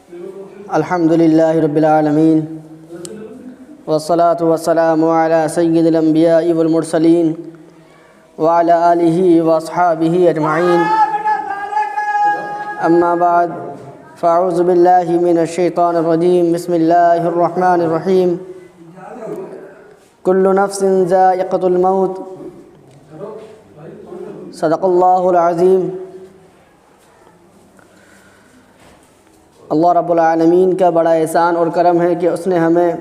الحمد للہ رب العالمین والصلاة والسلام علی سید الانبیاء والمرسلین وعلی آلہ واصحابہ اجمعین، اما بعد فاعوذ باللہ من الشیطان الرجیم، بسم اللہ الرحمن الرحیم۔ کل نفس ذائقۃ الموت، صدق اللہ العظیم۔ اللہ رب العالمین کا بڑا احسان اور کرم ہے کہ اس نے ہمیں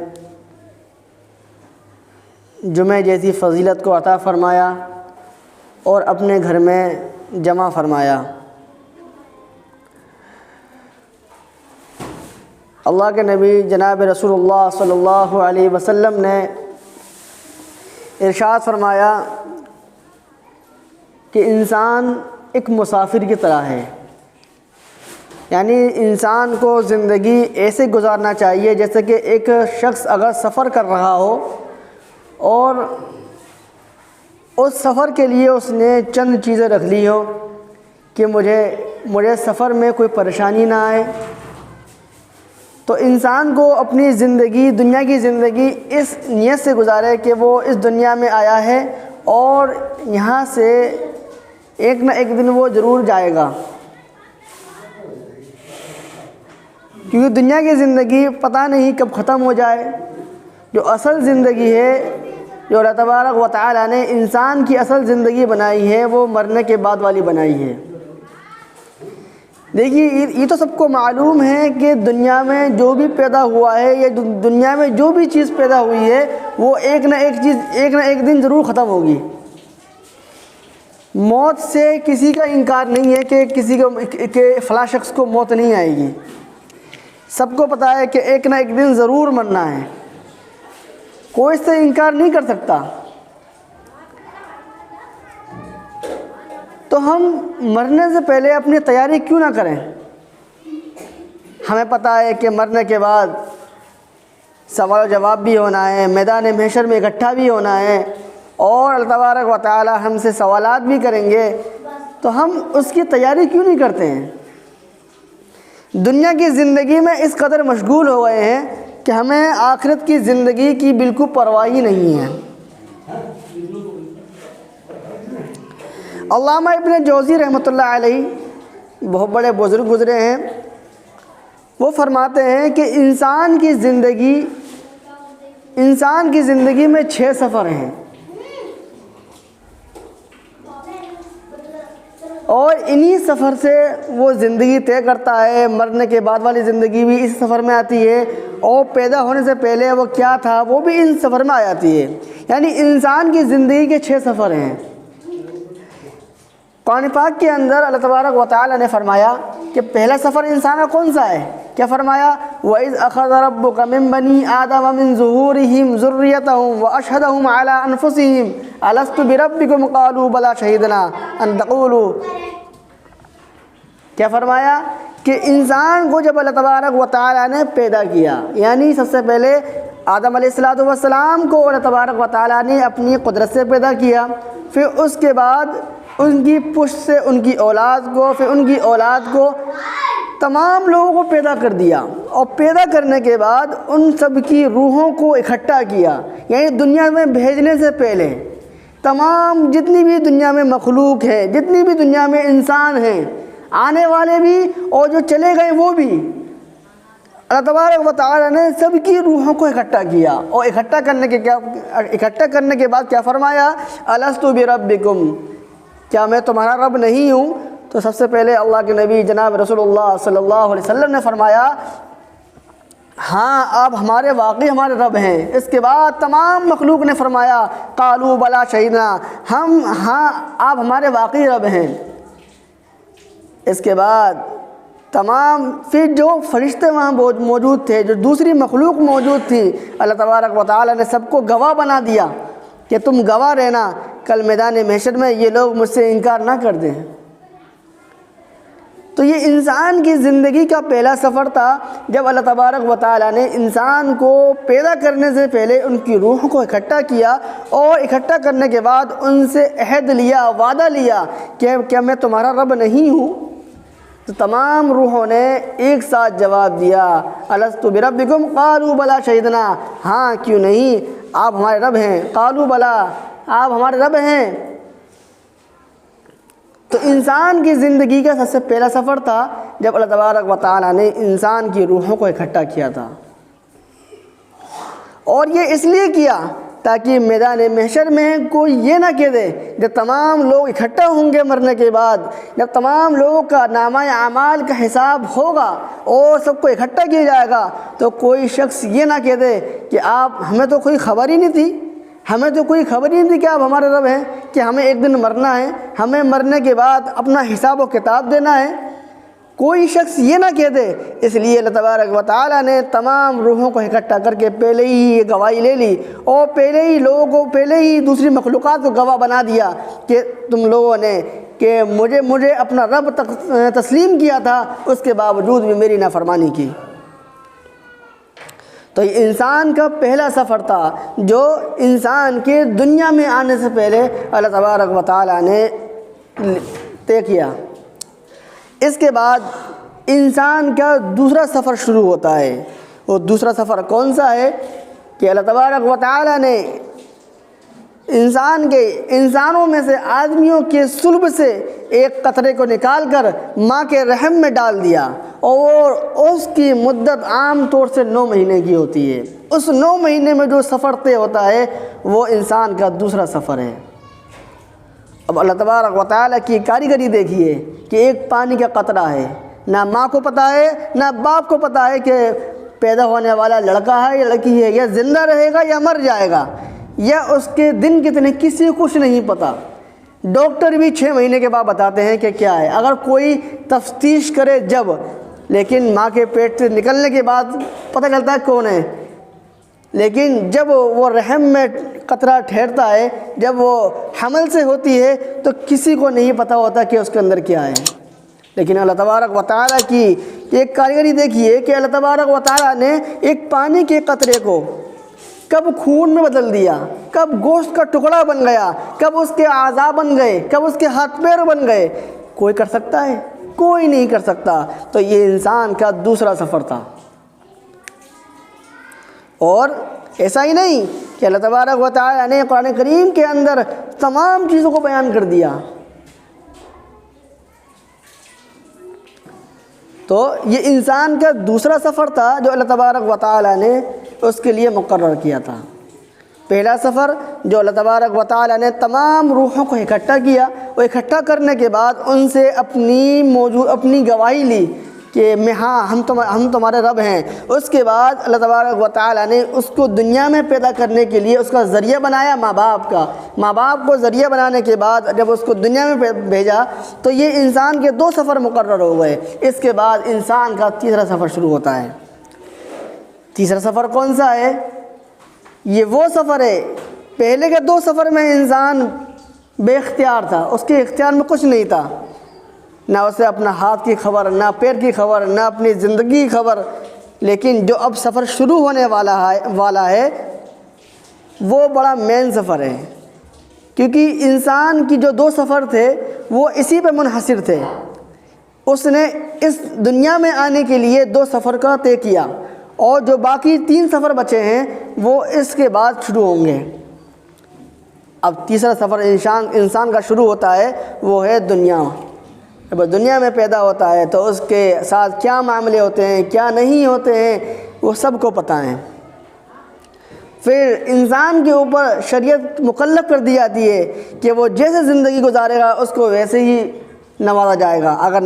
جمعہ جیسی فضیلت کو عطا فرمایا اور اپنے گھر میں جمع فرمایا۔ اللہ کے نبی جناب رسول اللہ صلی اللہ علیہ وسلم نے ارشاد فرمایا کہ انسان ایک مسافر کی طرح ہے، یعنی انسان کو زندگی ایسے گزارنا چاہیے جیسے کہ ایک شخص اگر سفر کر رہا ہو اور اس سفر کے لیے اس نے چند چیزیں رکھ لی ہو کہ مجھے سفر میں کوئی پریشانی نہ آئے۔ تو انسان کو اپنی زندگی، دنیا کی زندگی اس نیت سے گزارے کہ وہ اس دنیا میں آیا ہے اور یہاں سے ایک نہ ایک دن وہ ضرور جائے گا، کیونکہ دنیا کی زندگی پتہ نہیں کب ختم ہو جائے۔ جو اصل زندگی ہے، جو اللہ تبارک و تعالیٰ نے انسان کی اصل زندگی بنائی ہے، وہ مرنے کے بعد والی بنائی ہے۔ دیکھیے، یہ تو سب کو معلوم ہے کہ دنیا میں جو بھی پیدا ہوا ہے یا دنیا میں جو بھی چیز پیدا ہوئی ہے وہ ایک نہ ایک دن ضرور ختم ہوگی۔ موت سے کسی کا انکار نہیں ہے کہ فلاں شخص کو موت نہیں آئے گی۔ سب کو پتہ ہے کہ ایک نہ ایک دن ضرور مرنا ہے، کوئی اس سے انکار نہیں کر سکتا۔ تو ہم مرنے سے پہلے اپنی تیاری کیوں نہ کریں؟ ہمیں پتہ ہے کہ مرنے کے بعد سوال و جواب بھی ہونا ہے، میدان محشر میں اکٹھا بھی ہونا ہے اور اللہ تبارک و تعالی ہم سے سوالات بھی کریں گے، تو ہم اس کی تیاری کیوں نہیں کرتے ہیں؟ دنیا کی زندگی میں اس قدر مشغول ہو گئے ہیں کہ ہمیں آخرت کی زندگی کی بالکل پرواہ ہی نہیں ہے۔ علامہ ابن جوزی رحمۃ اللہ علیہ بہت بڑے بزرگ گزرے ہیں، وہ فرماتے ہیں کہ انسان کی زندگی میں 6 سفر ہیں، اور انہی سفر سے وہ زندگی طے کرتا ہے۔ مرنے کے بعد والی زندگی بھی اس سفر میں آتی ہے، اور پیدا ہونے سے پہلے وہ کیا تھا وہ بھی ان سفر میں آ جاتی ہے۔ یعنی انسان کی زندگی کے 6 سفر ہیں۔ قرآن پاک کے اندر اللہ تبارک و تعالی نے فرمایا کہ پہلا سفر انسان کا کون سا ہے؟ کیا فرمایا؟ وَإِذْ أَخَذَ رَبُّكَ مِن بَنِي آدَمَ مِن ظُهُورِهِمْ ذُرِّيَّتَهُمْ وَأَشْهَدَهُمْ عَلَىٰ أَنفُسِهِمْ أَلَسْتُ بِرَبِّكُمْ قَالُوا بَلَىٰ شَهِدْنَا أَن تَقُولُوا۔ کیا فرمایا کہ انسان کو جب اللہ تبارک و تعالی نے پیدا کیا، یعنی سب سے پہلے آدم علیہ السلام کو اللہ تبارک و تعالی نے اپنی قدرت سے پیدا کیا، پھر اس کے بعد ان کی پشت سے ان کی اولاد کو، پھر ان کی اولاد کو، تمام لوگوں کو پیدا کر دیا، اور پیدا کرنے کے بعد ان سب کی روحوں کو اکٹھا کیا۔ یعنی دنیا میں بھیجنے سے پہلے تمام جتنی بھی دنیا میں مخلوق ہے، جتنی بھی دنیا میں انسان ہیں، آنے والے بھی اور جو چلے گئے وہ بھی، اللہ تبارک و تعالی نے سب کی روحوں کو اکٹھا کیا، اور اکٹھا کرنے کے بعد کیا فرمایا؟ الست بربکم، کیا میں تمہارا رب نہیں ہوں؟ تو سب سے پہلے اللہ کے نبی جناب رسول اللہ صلی اللہ علیہ وسلم نے فرمایا ہاں آپ واقعی ہمارے رب ہیں۔ اس کے بعد تمام مخلوق نے فرمایا قالوا بلا شہیدنا، ہاں آپ ہمارے واقعی رب ہیں۔ اس کے بعد پھر جو فرشتے وہاں موجود تھے، جو دوسری مخلوق موجود تھی، اللہ تبارک و تعالی نے سب کو گواہ بنا دیا کہ تم گواہ رہنا، کل میدان محشر میں یہ لوگ مجھ سے انکار نہ کر دیں۔ تو یہ انسان کی زندگی کا پہلا سفر تھا، جب اللہ تبارک و تعالی نے انسان کو پیدا کرنے سے پہلے ان کی روح کو اکٹھا کیا، اور اکٹھا کرنے کے بعد ان سے عہد لیا، وعدہ لیا کہ کیا میں تمہارا رب نہیں ہوں؟ تو تمام روحوں نے ایک ساتھ جواب دیا الست بربکم قالوا بلا شہدنا، ہاں کیوں نہیں آپ ہمارے رب ہیں، قالوا بلا آپ ہمارے رب ہیں۔ تو انسان کی زندگی کا سب سے پہلا سفر تھا جب اللہ تبارک و تعالیٰ نے انسان کی روحوں کو اکٹھا کیا تھا، اور یہ اس لیے کیا تاکہ میدان محشر میں کوئی یہ نہ کہہ دے، جب تمام لوگ اکٹھا ہوں گے مرنے کے بعد، جب تمام لوگوں کا نامہ اعمال کا حساب ہوگا اور سب کو اکٹھا کیا جائے گا، تو کوئی شخص یہ نہ کہہ دے کہ آپ ہمیں تو کوئی خبر ہی نہیں تھی، ہمیں تو کوئی خبر ہی نہیں تھی کہ آپ ہمارے رب ہیں، کہ ہمیں ایک دن مرنا ہے، ہمیں مرنے کے بعد اپنا حساب و کتاب دینا ہے، کوئی شخص یہ نہ کہہ دے۔ اس لیے اللہ تبارک و تعالیٰ نے تمام روحوں کو اکٹھا کر کے پہلے ہی یہ گواہی لے لی، اور پہلے ہی لوگوں کو، پہلے ہی دوسری مخلوقات کو گواہ بنا دیا کہ تم لوگوں نے کہ مجھے اپنا رب تسلیم کیا تھا، اس کے باوجود بھی میری نافرمانی کی۔ تو یہ انسان کا پہلا سفر تھا جو انسان کے دنیا میں آنے سے پہلے اللہ تبارک و تعالیٰ نے طے کیا۔ اس کے بعد انسان کا دوسرا سفر شروع ہوتا ہے، اور دوسرا سفر کون سا ہے کہ اللہ تبارک و تعالیٰ نے انسانوں میں سے آدمیوں کے صلب سے ایک قطرے کو نکال کر ماں کے رحم میں ڈال دیا، اور اس کی مدت عام طور سے 9 مہینے کی ہوتی ہے۔ اس 9 مہینے میں جو سفر طے ہوتا ہے وہ انسان کا دوسرا سفر ہے۔ اب اللہ تبارک و تعالیٰ کی کاریگری دیکھیے کہ ایک پانی کا قطرہ ہے، نہ ماں کو پتہ ہے نہ باپ کو پتہ ہے کہ پیدا ہونے والا لڑکا ہے یا لڑکی ہے، یا زندہ رہے گا یا مر جائے گا، یا اس کے دن کتنے، کسی کو کچھ نہیں پتہ۔ ڈاکٹر بھی 6 مہینے کے بعد بتاتے ہیں کہ کیا ہے، اگر کوئی تفتیش کرے جب، لیکن ماں کے پیٹ سے نکلنے کے بعد پتہ چلتا ہے کون ہے۔ لیکن جب وہ رحم میں قطرہ ٹھہرتا ہے، جب وہ حمل سے ہوتی ہے، تو کسی کو نہیں پتہ ہوتا کہ اس کے اندر کیا ہے۔ لیکن اللہ تبارک و تعالیٰ کی ایک کاریگری دیکھیے کہ اللہ تبارک و تعالیٰ نے ایک پانی کے قطرے کو کب خون میں بدل دیا، کب گوشت کا ٹکڑا بن گیا، کب اس کے اعضاء بن گئے، کب اس کے ہاتھ پیر بن گئے، کوئی کر سکتا ہے؟ کوئی نہیں کر سکتا۔ تو یہ انسان کا دوسرا سفر تھا۔ اور ایسا ہی نہیں کہ اللہ تبارک و تعالیٰ نے قرآن کریم کے اندر تمام چیزوں کو بیان کر دیا، تو یہ انسان کا دوسرا سفر تھا جو اللہ تبارک و تعالیٰ نے اس کے لیے مقرر کیا تھا۔ پہلا سفر جو اللہ تبارک و تعالیٰ نے تمام روحوں کو اکٹھا کیا، وہ اکٹھا کرنے کے بعد ان سے اپنی گواہی لی کہ ہم تمہارے رب ہیں۔ اس کے بعد اللہ تبارک و تعالیٰ نے اس کو دنیا میں پیدا کرنے کے لیے اس کا ذریعہ بنایا ماں باپ کا۔ ماں باپ کو ذریعہ بنانے کے بعد جب اس کو دنیا میں بھیجا تو یہ انسان کے 2 سفر مقرر ہو گئے۔ اس کے بعد انسان کا تیسرا سفر شروع ہوتا ہے۔ تیسرا سفر کون سا ہے؟ یہ وہ سفر ہے، پہلے کے 2 سفر میں انسان بے اختیار تھا، اس کے اختیار میں کچھ نہیں تھا، نہ اسے اپنا ہاتھ کی خبر، نہ پیر کی خبر، نہ اپنی زندگی کی خبر۔ لیکن جو اب سفر شروع ہونے والا ہے وہ بڑا مین سفر ہے، کیونکہ انسان کی جو 2 سفر تھے وہ اسی پہ منحصر تھے۔ اس نے اس دنیا میں آنے کے لیے 2 سفر کا طے کیا، اور جو باقی 3 سفر بچے ہیں وہ اس کے بعد شروع ہوں گے۔ اب تیسرا سفر انسان کا شروع ہوتا ہے، وہ ہے دنیا۔ جب دنیا میں پیدا ہوتا ہے تو اس کے ساتھ کیا معاملے ہوتے ہیں، کیا نہیں ہوتے ہیں، وہ سب کو پتہ ہے۔ پھر انسان کے اوپر شریعت مکلف کر دی جاتی ہے کہ وہ جیسے زندگی گزارے گا اس کو ویسے ہی نوازا جائے گا۔ اگر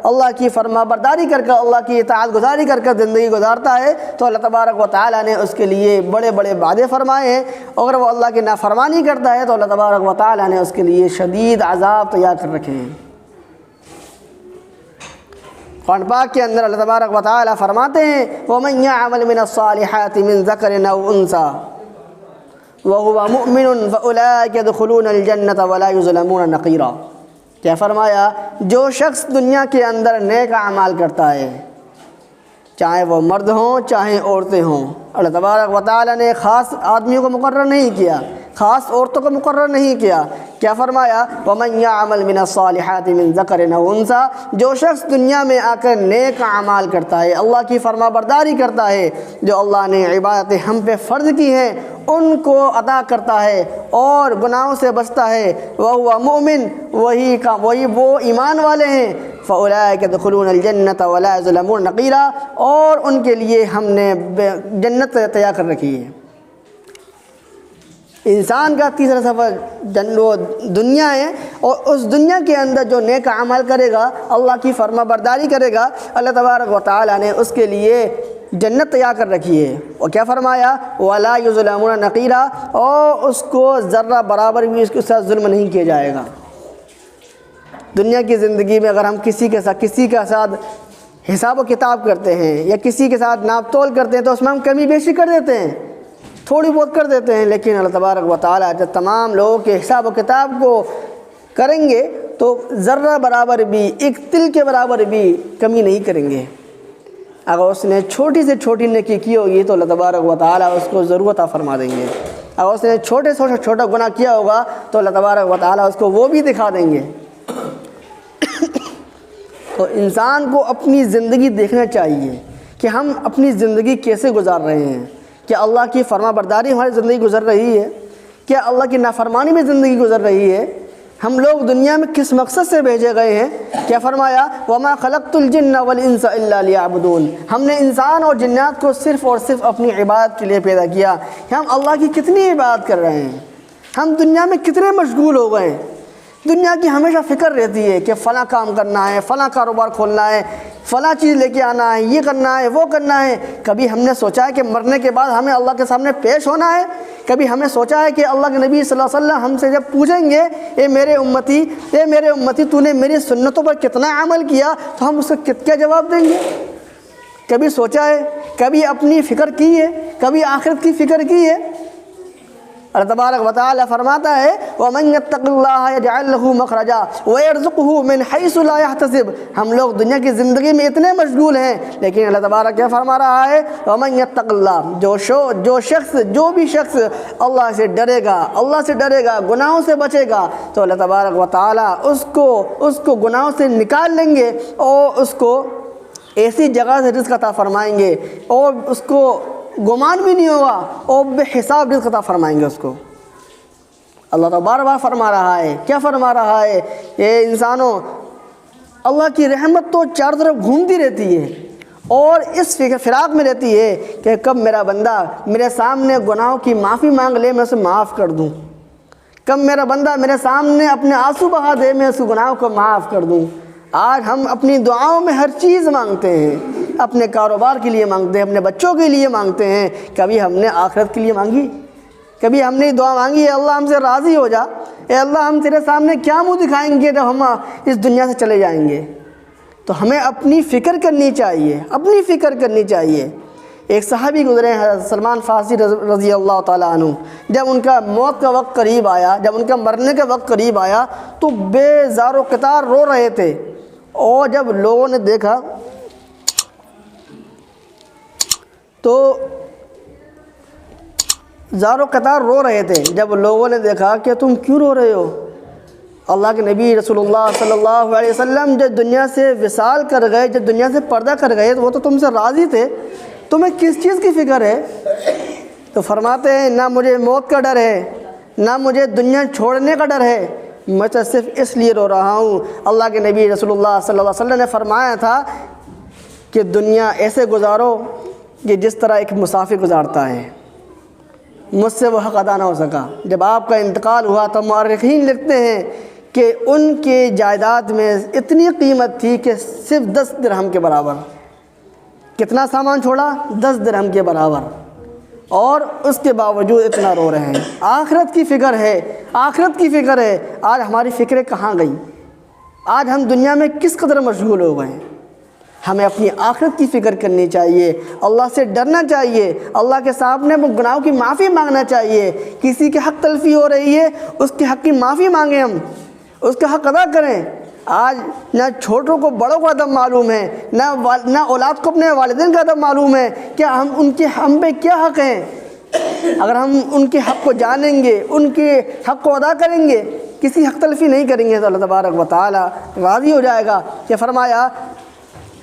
اللہ کی فرما برداری کر کر، اللہ کی اطاعت گزاری کر کر زندگی گزارتا ہے تو اللہ تبارک و تعالیٰ نے اس کے لیے بڑے بڑے وعدے فرمائے ہیں، اگر وہ اللہ کی نافرمانی کرتا ہے تو اللہ تبارک و تعالیٰ نے اس کے لیے شدید عذاب تیار کر رکھے ہیں۔ قرآن پاک کے اندر اللہ تبارک و تعالیٰ فرماتے ہیں وَمَن يَعْمَلْ مِنَ الصَّالِحَاتِ مِن ذَكَرٍ أَوْ أُنثَىٰ وَهُوَ مُؤْمِنٌ فَأُولَٰئِكَ يَدْخُلُونَ الْجَنَّةَ وَلَا يُظْلَمُونَ نَقِيرًا۔ کیا فرمایا؟ جو شخص دنیا کے اندر نیک اعمال کرتا ہے، چاہے وہ مرد ہوں چاہے عورتیں ہوں، اللہ تبارک و تعالیٰ نے خاص آدمیوں کو مقرر نہیں کیا، خاص عورتوں کو مقرر نہیں کیا، کیا فرمایا؟ وَمَن يَعْمَلْ مِنَ الصَّالِحَاتِ مِن ذَكَرٍ أَوْ أُنثَىٰ، جو شخص دنیا میں آ کر نیک اعمال کرتا ہے، اللہ کی فرما برداری کرتا ہے، جو اللہ نے عبادتیں ہم پہ فرض کی ہیں ان کو ادا کرتا ہے اور گناہوں سے بچتا ہے، وَهُوَ مُؤْمِن، وہی وہ ایمان والے ہیں، فَأُولَٰئِكَ يَدْخُلُونَ الْجَنَّةَ وَلَا يُظْلَمُونَ نَقِيرًا، اور ان کے لیے ہم نے جنت تیار کر رکھی ہے۔ انسان کا تیسرا سفر دنیا ہے، اور اس دنیا کے اندر جو نیک عمل کرے گا، اللہ کی فرما برداری کرے گا، اللہ تبارک و تعالیٰ نے اس کے لیے جنت تیار کر رکھی ہے۔ اور کیا فرمایا؟ وَلَا يُظْلَمُونَ نَقِيرًا، اور اس کو ذرہ برابر بھی اس کے ساتھ ظلم نہیں کیا جائے گا۔ دنیا کی زندگی میں اگر ہم کسی کے ساتھ حساب و کتاب کرتے ہیں یا کسی کے ساتھ ناپ تول کرتے ہیں تو اس میں ہم کمی بیشی کر دیتے ہیں، تھوڑی بہت کر دیتے ہیں، لیکن اللہ تبارک و تعالیٰ جب تمام لوگوں کے حساب و کتاب کو کریں گے تو ذرہ برابر بھی، ایک تل کے برابر بھی کمی نہیں کریں گے۔ اگر اس نے چھوٹی سے چھوٹی نیکی کی ہوگی تو اللہ تبارک و تعالیٰ اس کو ضرور عطا فرما دیں گے، اگر اس نے چھوٹے سے چھوٹا گناہ کیا ہوگا تو اللہ تبارک و تعالیٰ اس کو وہ بھی دکھا دیں گے۔ تو انسان کو اپنی زندگی دیکھنا چاہیے کہ ہم اپنی زندگی کیسے گزار رہے ہیں، کیا اللہ کی فرما برداری ہماری زندگی گزر رہی ہے، کیا اللہ کی نافرمانی میں زندگی گزر رہی ہے، ہم لوگ دنیا میں کس مقصد سے بھیجے گئے ہیں؟ کیا فرمایا؟ وَمَا خَلَقْتُ الْجِنَّ وَالْإِنسَ إِلَّا لِيَعْبُدُونَ، ہم نے انسان اور جنات کو صرف اور صرف اپنی عبادت کے لیے پیدا کیا۔ ہم اللہ کی کتنی عبادت کر رہے ہیں، ہم دنیا میں کتنے مشغول ہو گئے ہیں۔ دنیا کی ہمیشہ فکر رہتی ہے کہ فلاں کام کرنا ہے، فلاں کاروبار کھولنا ہے، فلاں چیز لے کے آنا ہے، یہ کرنا ہے، وہ کرنا ہے۔ کبھی ہم نے سوچا ہے کہ مرنے کے بعد ہمیں اللہ کے سامنے پیش ہونا ہے؟ کبھی ہم نے سوچا ہے کہ اللہ کے نبی صلی اللہ علیہ وسلم ہم سے جب پوچھیں گے اے میرے امتی تو نے میری سنتوں پر کتنا عمل کیا، تو ہم اس کو کیا جواب دیں گے؟ کبھی سوچا ہے؟ کبھی اپنی فکر کی ہے؟ کبھی آخرت کی فکر کی ہے؟ اللہ تبارک و تعالیٰ فرماتا ہے وَمَن يَتَّقِ اللَّهَ يَجْعَلْ لَهُ مَخْرَجًا وَيَرْزُقْهُ مِنْ حَيْثُ لَا يَحْتَسِبُ۔ ہم لوگ دنیا کی زندگی میں اتنے مشغول ہیں، لیکن اللہ تبارک کیا فرما رہا ہے؟ وَمَن يَتَّقِ اللَّهَ، جو بھی شخص اللہ سے ڈرے گا، اللہ سے ڈرے گا، گناہوں سے بچے گا، تو اللہ تبارک و تعالیٰ اس کو گناہوں سے نکال لیں گے اور اس کو ایسی جگہ سے رزق عطا فرمائیں گے اور اس کو گمان بھی نہیں ہوگا اور بے حساب رزق عطا فرمائیں گے اس کو۔ اللہ تو بار بار فرما رہا ہے، کیا فرما رہا ہے؟ اے انسانوں، اللہ کی رحمت تو چاروں طرف گھومتی رہتی ہے اور اس فراق میں رہتی ہے کہ کب میرا بندہ میرے سامنے گناہوں کی معافی مانگ لے، میں اسے معاف کر دوں، کب میرا بندہ میرے سامنے اپنے آنسو بہا دے، میں اس گناہوں کو معاف کر دوں۔ آج ہم اپنی دعاؤں میں ہر چیز مانگتے ہیں، اپنے کاروبار کے لیے مانگتے ہیں، اپنے بچوں کے لیے مانگتے ہیں، کبھی ہم نے آخرت کے لیے مانگی؟ کبھی ہم نے دعا مانگی اے اللہ ہم سے راضی ہو جا، اے اللہ ہم تیرے سامنے کیا منہ دکھائیں گے جب ہم اس دنیا سے چلے جائیں گے؟ تو ہمیں اپنی فکر کرنی چاہیے، اپنی فکر کرنی چاہیے۔ ایک صحابی گزرے ہیں حضرت سلمان فارسی رضی اللہ تعالیٰ عنہ، جب ان کا موت کا وقت قریب آیا، جب ان کا مرنے کا وقت قریب آیا تو بے زار و قطار رو رہے تھے، اور جب لوگوں نے دیکھا تو زار و قطار رو رہے تھے، جب لوگوں نے دیکھا کہ تم کیوں رو رہے ہو؟ اللہ کے نبی رسول اللہ صلی اللہ علیہ وسلم جب دنیا سے وصال کر گئے، جب دنیا سے پردہ کر گئے، وہ تو تم سے راضی تھے، تمہیں کس چیز کی فکر ہے؟ تو فرماتے ہیں نہ مجھے موت کا ڈر ہے، نہ مجھے دنیا چھوڑنے کا ڈر ہے، میں تو صرف اس لیے رو رہا ہوں۔ اللہ کے نبی رسول اللہ صلی اللہ علیہ وسلم نے فرمایا تھا کہ دنیا ایسے گزارو کہ جس طرح ایک مسافر گزارتا ہے، مجھ سے وہ حق ادا نہ ہو سکا۔ جب آپ کا انتقال ہوا تو مورخین لکھتے ہیں کہ ان کے جائیداد میں اتنی قیمت تھی کہ صرف 10 درہم کے برابر۔ کتنا سامان چھوڑا؟ 10 درہم کے برابر، اور اس کے باوجود اتنا رو رہے ہیں۔ آخرت کی فکر ہے، آخرت کی فکر ہے۔ آج ہماری فکریں کہاں گئیں؟ آج ہم دنیا میں کس قدر مشغول ہو گئے ہیں؟ ہمیں اپنی آخرت کی فکر کرنی چاہیے، اللہ سے ڈرنا چاہیے، اللہ کے سامنے گناہوں کی معافی مانگنا چاہیے۔ کسی کے حق تلفی ہو رہی ہے، اس کے حق کی معافی مانگیں، ہم اس کا حق ادا کریں۔ آج نہ چھوٹوں کو بڑوں کا ادب معلوم ہے، نہ اولاد کو اپنے والدین کا ادب معلوم ہے کہ ہم پہ کیا حق ہیں۔ اگر ہم ان کے حق کو جانیں گے، ان کے حق کو ادا کریں گے، کسی حق تلفی نہیں کریں گے، تو اللہ تبارک و تعالی راضی ہو جائے گا۔ کہ فرمایا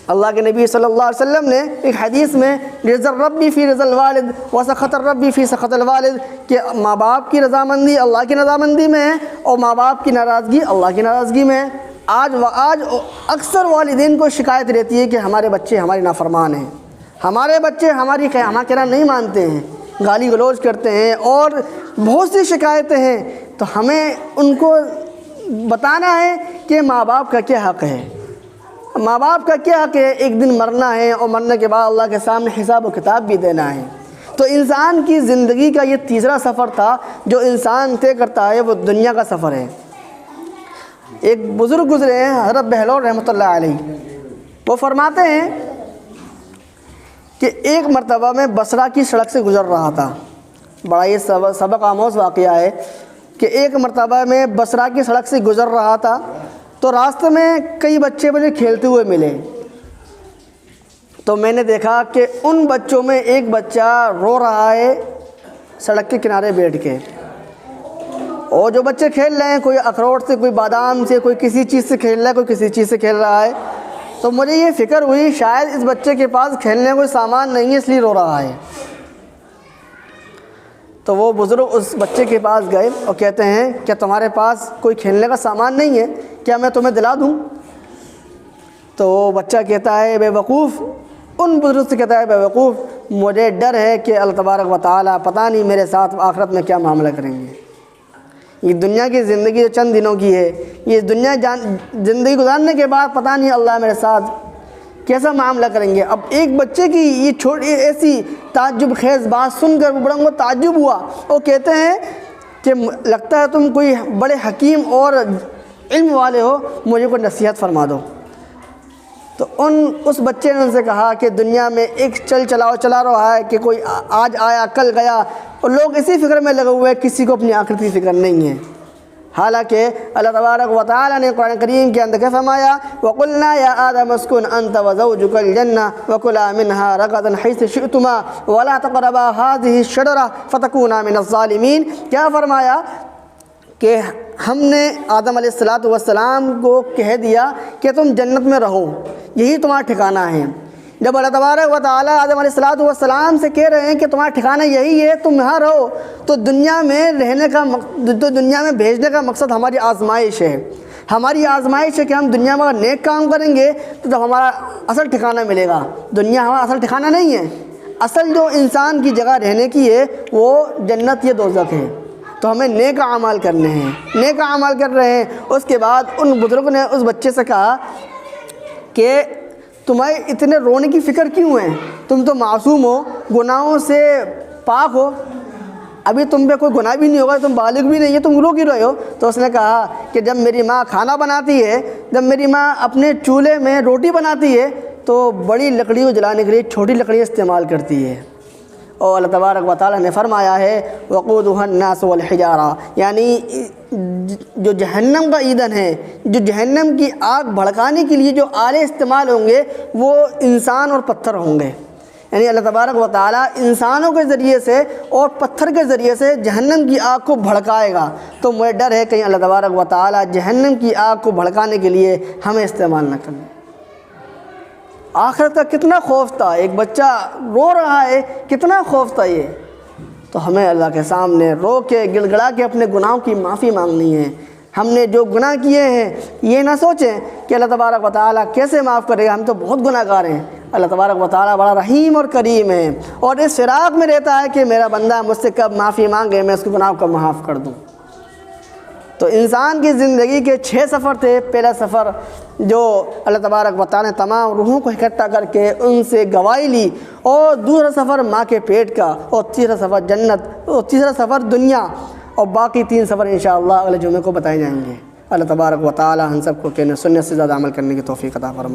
اللہ کے نبی صلی اللہ علیہ وسلم نے ایک حدیث میں، رضا الربی فی رضا الوالد وسخط الربی فی سخط الوالد، کہ ماں باپ کی رضامندی اللہ کی رضامندی میں ہے، اور ماں باپ کی ناراضگی اللہ کی ناراضگی میں ہے۔ آج اکثر والدین کو شکایت رہتی ہے کہ ہمارے بچے ہماری نافرمان ہیں، ہمارے بچے ہمارا کہنا نہیں مانتے ہیں، گالی گلوچ کرتے ہیں، اور بہت سی شکایتیں ہیں۔ تو ہمیں ان کو بتانا ہے کہ ماں باپ کا کیا حق ہے، ماں باپ کا کیا حق ہے۔ ایک دن مرنا ہے، اور مرنے کے بعد اللہ کے سامنے حساب و کتاب بھی دینا ہے۔ تو انسان کی زندگی کا یہ تیسرا سفر تھا جو انسان طے کرتا ہے، وہ دنیا کا سفر ہے۔ ایک بزرگ گزرے ہیں حضرت بہلول رحمۃ اللہ علیہ، وہ فرماتے ہیں کہ ایک مرتبہ میں بصرہ کی سڑک سے گزر رہا تھا۔ بڑا یہ سبق آموز واقعہ ہے کہ ایک مرتبہ میں بصرہ کی سڑک سے گزر رہا تھا، تو راستے میں کئی بچے مجھے کھیلتے ہوئے ملے، تو میں نے دیکھا کہ ان بچوں میں ایک بچہ رو رہا ہے سڑک کے کنارے بیٹھ کے، اور جو بچے کھیل رہے ہیں، کوئی اخروٹ سے، کوئی بادام سے، کوئی کسی چیز سے کھیل رہا ہے، کوئی کسی چیز سے کھیل رہا ہے۔ تو مجھے یہ فکر ہوئی شاید اس بچے کے پاس کھیلنے کوئی سامان نہیں ہے، اس لیے رو رہا ہے۔ تو وہ بزرگ اس بچے کے پاس گئے اور کہتے ہیں کیا تمہارے پاس کوئی کھیلنے کا سامان نہیں ہے، کیا میں تمہیں دلا دوں؟ تو وہ بچہ کہتا ہے بے وقوف، ان بزرگ سے کہتا ہے بے وقوف، مجھے ڈر ہے کہ اللہ تبارک و تعالیٰ پتہ نہیں میرے ساتھ آخرت میں کیا معاملہ کریں گے۔ یہ دنیا کی زندگی جو چند دنوں کی ہے، یہ دنیا زندگی گزارنے کے بعد پتہ نہیں اللہ میرے ساتھ کیسا معاملہ کریں گے۔ اب ایک بچے کی یہ چھوٹی ایسی تعجب خیز بات سن کر بڑوں کو تعجب ہوا، وہ کہتے ہیں کہ لگتا ہے تم کوئی بڑے حکیم اور علم والے ہو، مجھے کوئی نصیحت فرما دو۔ تو اس بچے نے ان سے کہا کہ دنیا میں ایک چلا رہا ہے کہ کوئی آج آیا کل گیا، اور لوگ اسی فکر میں لگے ہوئے ہیں، کسی کو اپنی آخرت کی فکر نہیں ہے۔ حالانکہ اللہ تبارک و تعالیٰ نے قرآن کریم کے اندر کیا فرمایا، وَقُلْنَا يَا آدَمُ اسْكُنْ أَنْتَ وَزَوْجُكَ الْجَنَّةَ وَكُلَا مِنْهَا رَغَدًا حَيْثُ شِئْتُمَا وَلَا تَقْرَبَا هَٰذِهِ الشَّجَرَةَ فَتَكُونَا مِنَ الظَّالِمِينَ۔ کیا فرمایا کہ ہم نے آدم علیہ السلام کو کہہ دیا کہ تم جنت میں رہو، یہی تمہارا ٹھکانہ ہے۔ جب اللہ تبارک و تعالیٰ آدم علیہ السلام سے کہہ رہے ہیں کہ تمہارا ٹھکانہ یہی ہے، تم یہاں رہو، تو دنیا میں دنیا میں بھیجنے کا مقصد ہماری آزمائش ہے۔ ہماری آزمائش ہے کہ ہم دنیا میں اگر نیک کام کریں گے تو جب ہمارا اصل ٹھکانہ ملے گا۔ دنیا ہمارا اصل ٹھکانہ نہیں ہے، اصل جو انسان کی جگہ رہنے کی ہے وہ جنت یا دوزخ ہے۔ تو ہمیں نیک اعمال کرنے ہیں، نیک اعمال کر رہے ہیں۔ اس کے بعد ان بزرگوں نے اس بچے سے کہا کہ تمہیں اتنے رونے کی فکر کیوں ہے؟ تم تو معصوم ہو، گناہوں سے پاک ہو، ابھی تم پہ کوئی گناہ بھی نہیں ہوگا، تم بالغ بھی نہیں ہے، تم رو کیوں رہے ہو؟ تو اس نے کہا کہ جب میری ماں کھانا بناتی ہے، جب میری ماں اپنے چولہے میں روٹی بناتی ہے تو بڑی لکڑی کو جلانے کے لیے چھوٹی لکڑی استعمال کرتی ہے۔ اور اللہ تبارک و تعالیٰ نے فرمایا ہے وقودها الناس والحجارہ، یعنی جو جہنم کا ایندھن ہے، جو جہنم کی آگ بھڑکانے کے لیے جو آلے استعمال ہوں گے وہ انسان اور پتھر ہوں گے۔ یعنی اللہ تبارک و تعالیٰ انسانوں کے ذریعے سے اور پتھر کے ذریعے سے جہنم کی آگ کو بھڑکائے گا۔ تو مجھے ڈر ہے کہیں اللہ تبارک و تعالیٰ جہنم کی آگ کو بھڑکانے کے لیے ہمیں استعمال نہ کریں۔ آخرت کا کتنا خوف تھا، ایک بچہ رو رہا ہے، کتنا خوف تھا یہ۔ تو ہمیں اللہ کے سامنے رو کے گڑ گڑا کے اپنے گناہوں کی معافی مانگنی ہے۔ ہم نے جو گناہ کیے ہیں یہ نہ سوچیں کہ اللہ تبارک و تعالیٰ کیسے معاف کرے گا، ہم تو بہت گناہ گار ہیں۔ اللہ تبارک و تعالیٰ بڑا رحیم اور کریم ہے، اور اس فراق میں رہتا ہے کہ میرا بندہ مجھ سے کب معافی مانگے، میں اس کے گناہ کو معاف کر دوں۔ تو انسان کی زندگی کے 6 سفر تھے۔ پہلا سفر جو اللہ تبارک و تعالیٰ نے تمام روحوں کو اکٹھا کر کے ان سے گواہی لی، اور دوسرا سفر ماں کے پیٹ کا، اور تیسرا سفر جنت، اور تیسرا سفر دنیا، اور باقی 3 سفر انشاءاللہ اگلے جمعے کو بتائے جائیں گے۔ اللہ تبارک و تعالیٰ ہم سب کو کہنے سننے سے زیادہ عمل کرنے کی توفیق عطا فرمائے۔